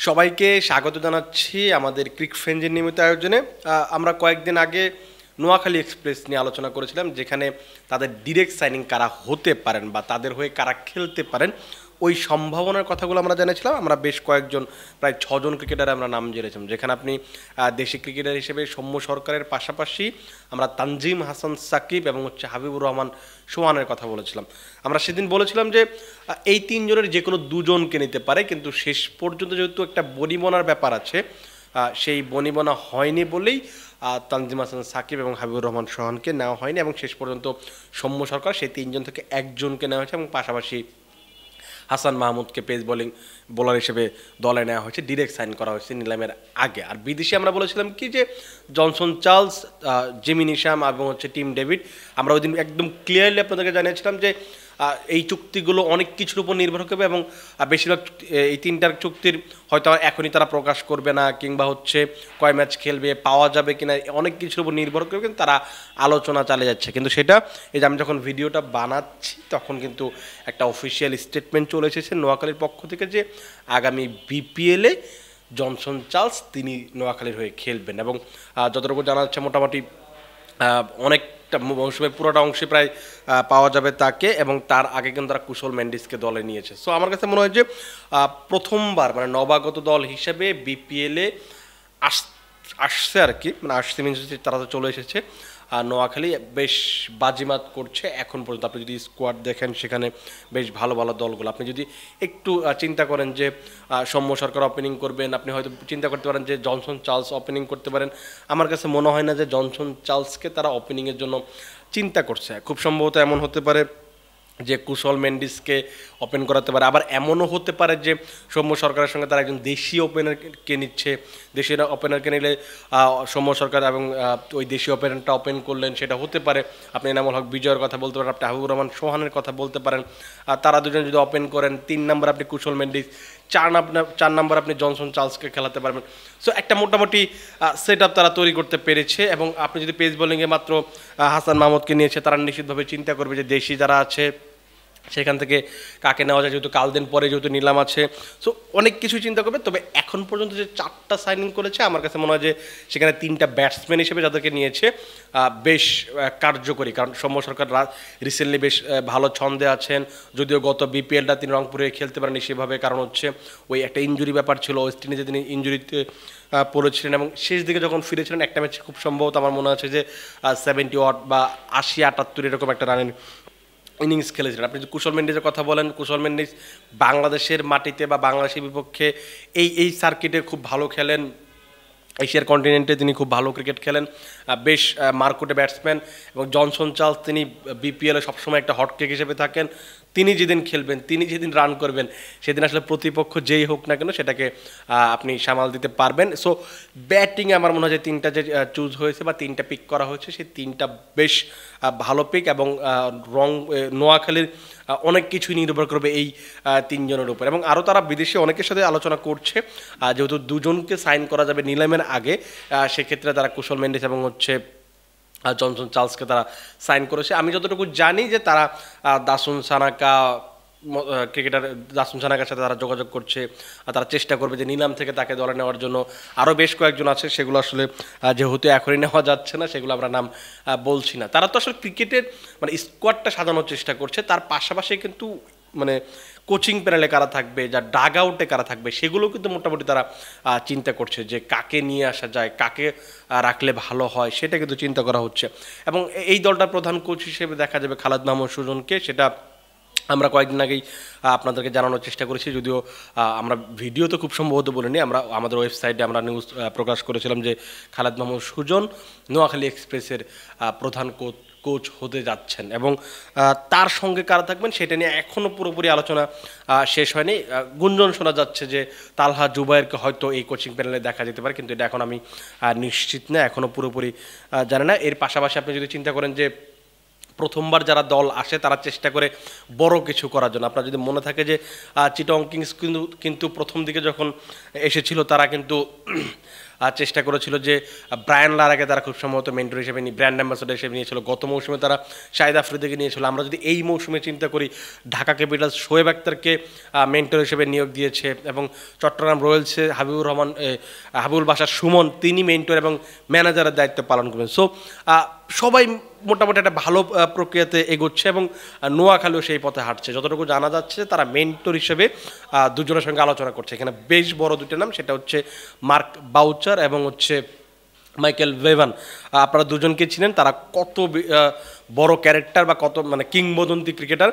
সবাইকে স্বাগত জানাচ্ছি আমাদের ক্রিক ফ্রেঞ্জের নিয়মিত আয়োজনে। আমরা কয়েকদিন আগে নোয়াখালী এক্সপ্রেস নিয়ে আলোচনা করেছিলাম, যেখানে তাদের ডিরেক্ট সাইনিং কারা হতে পারেন বা তাদের হয়ে কারা খেলতে পারেন ওই সম্ভাবনার কথাগুলো আমরা জেনেছিলাম। আমরা বেশ কয়েকজন প্রায় 6জন ক্রিকেটার আমরা নাম জেনেছিলাম, যেখানে আপনি দেশি ক্রিকেটার হিসেবে সৌম্য সরকারের পাশাপাশি আমরা তানজিম হাসান সাকিব এবং হাবিবুর রহমান সোহানের কথা বলেছিলাম। আমরা সেদিন বলেছিলাম যে এই তিনজনের যে কোনো দুজনকে নিতে পারে, কিন্তু শেষ পর্যন্ত যেহেতু একটা বনিবনার ব্যাপার আছে, সেই বনিবনা হয়নি বলেই তানজিম হাসান সাকিব এবং হাবিবুর রহমান সোহানকে নেওয়া হয়নি এবং শেষ পর্যন্ত সৌম্য সরকার সেই তিনজন থেকে একজনকে নেওয়া হয়েছে এবং পাশাপাশি হাসান মাহমুদকে পেস বোলার হিসেবে দলে নেওয়া হয়েছে, ডিরেক্ট সাইন করা হয়েছে নিলামের আগে। আর বিদেশি আমরা বলেছিলাম কি যে জনসন চার্লস, জিমি নিশাম এবং টিম ডেভিড। আমরা ওই দিন একদম ক্লিয়ারলি আপনাদেরকে জানিয়েছিলাম যে এই চুক্তিগুলো অনেক কিছুর উপর নির্ভর করবে এবং বেশিরভাগ এই তিনটার চুক্তির হয়তো এখনই তারা প্রকাশ করবে না, কিংবা কয় ম্যাচ খেলবে, পাওয়া যাবে কিনা, অনেক কিছুর উপর নির্ভর করবে, কিন্তু তারা আলোচনা চালিয়ে যাচ্ছে। কিন্তু সেটা এই যে আমি যখন ভিডিওটা বানাচ্ছি তখন কিন্তু একটা অফিসিয়াল স্টেটমেন্ট চলে এসেছে নোয়াখালীর পক্ষ থেকে যে আগামী বিপিএলে জনসন চার্লস তিনি নোয়াখালীর হয়ে খেলবেন এবং যতটুকু জানা যাচ্ছে মোটামুটি অনেকটা মৌসুমের পুরোটা অংশে প্রায় পাওয়া যাবে তাকে, এবং তার আগে কিন্তু তারা কুশল মেন্ডিসকে দলে নিয়েছে। সো আমার কাছে মনে হয় যে প্রথমবার মানে নবাগত দল হিসেবে বিপিএলে আসছে আর কি, মানে আসছে মিনস তারা তো চলে এসেছে। নোয়াখালী বেশ বাজিমাত করছে এখন পর্যন্ত। আপনি যদি স্কোয়াড দেখেন সেখানে বেশ ভালো ভালো দলগুলো, আপনি যদি একটু চিন্তা করেন যে সৌম্য সরকার ওপেনিং করবেন, আপনি হয়তো চিন্তা করতে পারেন যে জনসন চার্লস ওপেনিং করতে পারেন। আমার কাছে মনে হয় না যে জনসন চার্লসকে তারা ওপেনিংয়ের জন্য চিন্তা করছে। খুব সম্ভবত এমন হতে পারে যে কুশল মেন্ডিসকে ওপেন করাতে পারে, আবার এমনও হতে পারে যে সৌম্য সরকারের সঙ্গে তারা একজন দেশীয় ওপেনারকে নিচ্ছে। দেশীয় ওপেনারকে নিলে সৌম্য সরকার এবং ওই দেশীয় ওপেনারটা ওপেন করলেন, সেটা হতে পারে। আপনি এনামুল হক বিজয়ের কথা বলতে পারেন, আপনি হাবিবুর রহমান সোহানের কথা বলতে পারেন। তারা দুজন যদি ওপেন করেন, 3 নম্বর আপনি কুশল মেন্ডিস, 4 নম্বর আপনি জনসন চার্লসকে খেলাতে পারবেন। সো একটা মোটামুটি সেট আপ তারা তৈরি করতে পেরেছে। এবং আপনি যদি পেস বোলিংয়ে মাত্র হাসান মাহমুদকে নিয়েছে, তারা নিশ্চিতভাবে চিন্তা করবে যে দেশি যারা আছে সেখান থেকে কাকে নেওয়া যায়, যেহেতু দিন পরে যেহেতু নিলাম আছে। সো অনেক কিছু চিন্তা করবে। তবে এখন পর্যন্ত যে 4টা সাইনিং করেছে, আমার কাছে মনে হয় যে সেখানে 3টা ব্যাটসম্যান হিসেবে যাদেরকে নিয়েছে বেশ কার্যকরী। কারণ সৌম্য সরকার রিসেন্টলি বেশ ভালো ছন্দে আছেন, যদিও গত বিপিএলটা তিনি রংপুরে খেলতে পারেননি সেভাবে, কারণ ওই একটা ইঞ্জুরি ব্যাপার ছিল। ওয়েস্ট ইন্ডিজে তিনি ইঞ্জুরিতে পড়েছিলেন এবং শেষ দিকে যখন ফিরেছিলেন একটা ম্যাচে খুব সম্ভবত আমার মনে আছে যে 70 ওয়াট বা 80-78 এরকম একটা রানের ইনিংস খেলেছিলেন। আপনি যদি কুশল মেন্ডিসের কথা বলেন, কুশল মেন্ডিস বাংলাদেশের মাটিতে বা বাংলাদেশের বিপক্ষে এই সার্কিটে খুব ভালো খেলেন। এশিয়ার কন্টিনেন্টে তিনি খুব ভালো ক্রিকেট খেলেন, বেশ মারকুটে ব্যাটসম্যান। এবং জনসন চার্লস তিনি বিপিএলে সবসময় একটা হটকেক হিসেবে থাকেন। তিনি যেদিন খেলবেন, তিনি যেদিন রান করবেন, সেদিন আসলে প্রতিপক্ষ যেই হোক না কেন সেটাকে আপনি সামাল দিতে পারবেন। সো ব্যাটিংয়ে আমার মনে হয় যে 3টা যে চুজ হয়েছে বা 3টা পিক করা হয়েছে, সেই 3টা বেশ ভালো পিক। এবং নোয়াখালীর অনেক কিছুই নির্ভর করবে এই 3জনের উপর। এবং আরও তারা বিদেশে অনেকের সাথে আলোচনা করছে, যেহেতু 2জনকে সাইন করা যাবে নিলামের আগে, সেক্ষেত্রে তারা কুশল মেন্ডিস এবং জনসন চার্লসকে তারা সাইন করেছে। আমি যতটুকু জানি যে তারা দাসুন সানাকা ক্রিকেটার দাসুন সানাকার সাথে তারা যোগাযোগ করছে, তারা চেষ্টা করবে যে নিলাম থেকে তাকে দলে নেওয়ার জন্য। আরও বেশ কয়েকজন আছে, সেগুলো আসলে যেহেতু এখনই নেওয়া যাচ্ছে না সেগুলো আমরা নাম বলছি না। তারা তো আসলে ক্রিকেটের মানে স্কোয়াডটা সাজানোর চেষ্টা করছে, তার পাশাপাশি কিন্তু মানে কোচিং প্যানেলে কারা থাকবে, যা ডাগ আউটে কারা থাকবে, সেগুলো কিন্তু মোটামুটি তারা চিন্তা করছে যে কাকে নিয়ে আসা যায়, কাকে রাখলে ভালো হয়, সেটা কিন্তু চিন্তা করা হচ্ছে। এবং এই দলটার প্রধান কোচ হিসেবে দেখা যাবে খালেদ মাহমুদ সুজনকে। সেটা আমরা কয়েকদিন আগেই আপনাদেরকে জানানোর চেষ্টা করেছি, যদিও আমরা ভিডিও তো খুব সম্ভবত বলিনি। আমরা আমাদের ওয়েবসাইটে আমরা নিউজ প্রকাশ করেছিলাম যে খালেদ মাহমুদ সুজন নোয়াখালী এক্সপ্রেসের প্রধান কোচ হতে যাচ্ছেন। এবং তার সঙ্গে কারা থাকবেন সেটা নিয়ে এখনও পুরোপুরি আলোচনা শেষ হয়নি। গুঞ্জন শোনা যাচ্ছে যে তালহা জুবায়েরকে হয়তো এই কোচিং প্যানেলে দেখা যেতে পারে, কিন্তু এটা এখন আমি নিশ্চিত না, এখনও পুরোপুরি জানি না। এর পাশাপাশি আপনি যদি চিন্তা করেন যে প্রথমবার যারা দল আসে তারা চেষ্টা করে বড় কিছু করার জন্য। আপনার যদি মনে থাকে যে চিটং কিংস কিন্তু প্রথম দিকে যখন এসেছিল তারা কিন্তু চেষ্টা করেছিল যে ব্রায়ান লারাকে তারা খুব সম্ভবত মেন্টর হিসেবে ব্র্যান্ড অ্যাম্বাসেডর হিসেবে নিয়েছিল। গত মৌসুমে তারা শাহিদ আফ্রিদিকে নিয়েছিল। আমরা যদি এই মৌসুমে চিন্তা করি, ঢাকা ক্যাপিটালস শোয়েব আক্তারকে মেন্টর হিসেবে নিয়োগ দিয়েছে এবং চট্টগ্রাম রয়্যালসে হাবিবুল বাশার সুমন তিনি মেন্টর এবং ম্যানেজারের দায়িত্ব পালন করবেন। সো সবাই মোটামুটি একটা ভালো প্রক্রিয়াতে এগোচ্ছে এবং নোয়াখালীও সেই পথে হাঁটছে। যতটুকু জানা যাচ্ছে তারা মেন্টর হিসেবে দুজনের সঙ্গে আলোচনা করছে। এখানে বেশ বড় দুটো নাম, সেটা হচ্ছে মার্ক বাউচার এবং হচ্ছে মাইকেল ভেভান। আপনারা দুজনকে চিনেন, তারা কত বড় ক্যারেক্টার বা কত মানে কিংবদন্তি ক্রিকেটার,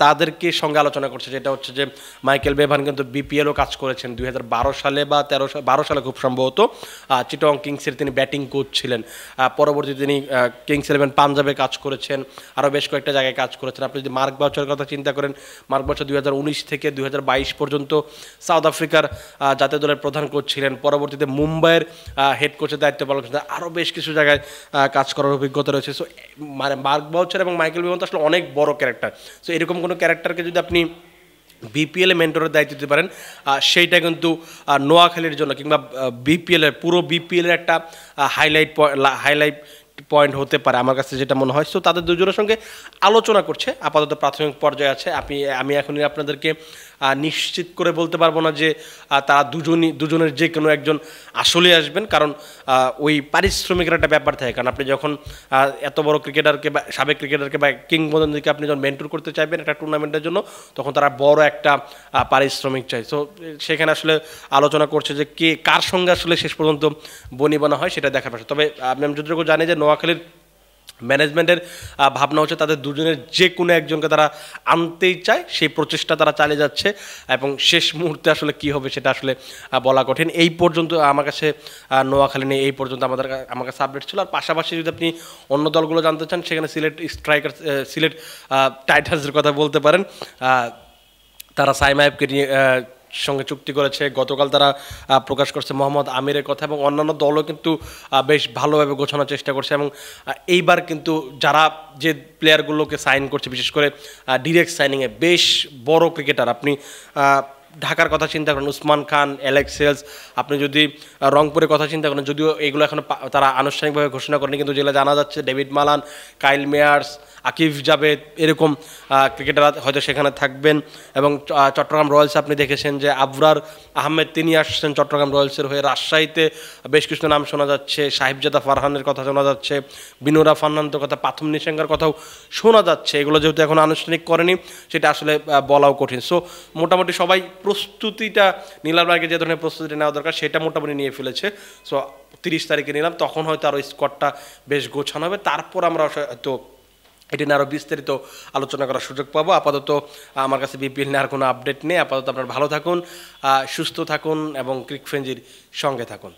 তাদেরকে সঙ্গে আলোচনা করছে। যেটা হচ্ছে যে মাইকেল ভেভান কিন্তু বিপিএলও কাজ করেছেন 2012 সালে বা 12 সালে খুব সম্ভবত চিটাগং কিংসের তিনি ব্যাটিং কোচ ছিলেন। পরবর্তীতে তিনি কিংস 11 পাঞ্জাবে কাজ করেছেন, আরও বেশ কয়েকটা জায়গায় কাজ করেছেন। আপনি যদি মার্ক বাউচারের কথা চিন্তা করেন, মার্ক বাউচার 2019 থেকে 2022 পর্যন্ত সাউথ আফ্রিকার জাতীয় দলের প্রধান কোচ ছিলেন। পরবর্তীতে মুম্বাইয়ের হেড কোচের দায়িত্ব পালন করেছেন। আরও বেশ কিছু জায়গায় কাজ করার অভিজ্ঞতা রয়েছে। সো মানে মার্ক বাউচার এবং মাইকেল ভেভান তো আসলে অনেক বড় ক্যারেক্টার। সো এরকম কোনো ক্যারেক্টারকে যদি আপনি বিপিএলে মেন্টরের দায়িত্ব দিতে পারেন, সেইটা কিন্তু নোয়াখালীর জন্য কিংবা পুরো বিপিএলের একটা হাইলাইট পয়েন্ট হতে পারে আমার কাছে যেটা মনে হয়। সো তাদের দুজনের সঙ্গে আলোচনা করছে, আপাতত প্রাথমিক পর্যায়ে আছে। আমি এখনই আপনাদেরকে নিশ্চিত করে বলতে পারবো না যে তারা দুজনের যে কোনো একজন আসলে আসবেন, কারণ ওই পারিশ্রমিকের একটা ব্যাপার থাকে। কারণ আপনি যখন এত বড় ক্রিকেটারকে বা সাবেক ক্রিকেটারকে বা কিংবদন্তিকে আপনি যখন মেন্টর করতে চাইবেন একটা টুর্নামেন্টের জন্য, তখন তারা বড় একটা পারিশ্রমিক চাই। সো সেখানে আসলে আলোচনা করছে যে কার সঙ্গে আসলে শেষ পর্যন্ত বনিবনা হয় সেটা দেখার পাশে। তবে আমি যতটুকু জানি যে নোয়াখালীর ম্যানেজমেন্টের ভাবনা হচ্ছে তাদের দুজনের যে কোনো একজনকে তারা আনতেই চায়, সেই প্রচেষ্টা তারা চালিয়ে যাচ্ছে এবং শেষ মুহূর্তে আসলে কি হবে সেটা আসলে বলা কঠিন। এই পর্যন্ত আমার কাছে নোয়াখালী নিয়ে এই পর্যন্ত আমার কাছে আপডেট ছিল। আর পাশাপাশি যদি আপনি অন্য দলগুলো জানতে চান, সেখানে সিলেট টাইটান্সের কথা বলতে পারেন। তারা সাইম আইয়ুবকে নিয়ে সঙ্গে চুক্তি করেছে। গতকাল তারা প্রকাশ করছে মোহাম্মদ আমিরের কথা এবং অন্যান্য দলও কিন্তু বেশ ভালোভাবে গোছানোর চেষ্টা করছে। এবং এইবার কিন্তু যারা যে প্লেয়ারগুলোকে সাইন করছে, বিশেষ করে ডিরেক্ট সাইনিংয়ে বেশ বড় ক্রিকেটার, আপনি ঢাকার কথা চিন্তা করেন উসমান খান, অ্যালেক্স হেলস, আপনি যদি রংপুরের কথা চিন্তা করেন, যদিও এগুলো এখন তারা আনুষ্ঠানিকভাবে ঘোষণা করেনি, কিন্তু যেগুলো জানা যাচ্ছে David Malan, Kyle Mayers, Aqib Javed এরকম ক্রিকেটার হয়তো সেখানে থাকবেন। এবং চট্টগ্রাম রয়্যালস আপনি দেখেছেন যে আবরার আহমেদ তিনি আসছেন চট্টগ্রাম রয়্যালসের হয়ে। রাজশাহীতে বেশ কিছু নাম শোনা যাচ্ছে, সাহিবজাদা ফারহানের কথা শোনা যাচ্ছে, বিনোরা ফার্নান্দোর কথা, পাথম নিশাঙ্গার কথাও শোনা যাচ্ছে। এগুলো যেহেতু এখন আনুষ্ঠানিক করেনি, সেটা আসলে বলাও কঠিন। সো মোটামুটি সবাই প্রস্তুতিটা নীলার আগে যে ধরনের প্রস্তুতিটা নেওয়া দরকার সেটা মোটামুটি নিয়ে ফেলেছে। সো 30 তারিখে নিলাম, তখন হয়তো আরও স্কোয়াডটা বেশ গোছানো হবে। তারপর আমরা হয়তো এটি নিয়ে আরও বিস্তারিত আলোচনা করার সুযোগ পাবো। আপাতত আমার কাছে বিপিএল নিয়ে আর কোনো আপডেট নেই। আপাতত আপনারা ভালো থাকুন, সুস্থ থাকুন এবং ক্রিক ফ্রেঞ্জির সঙ্গে থাকুন।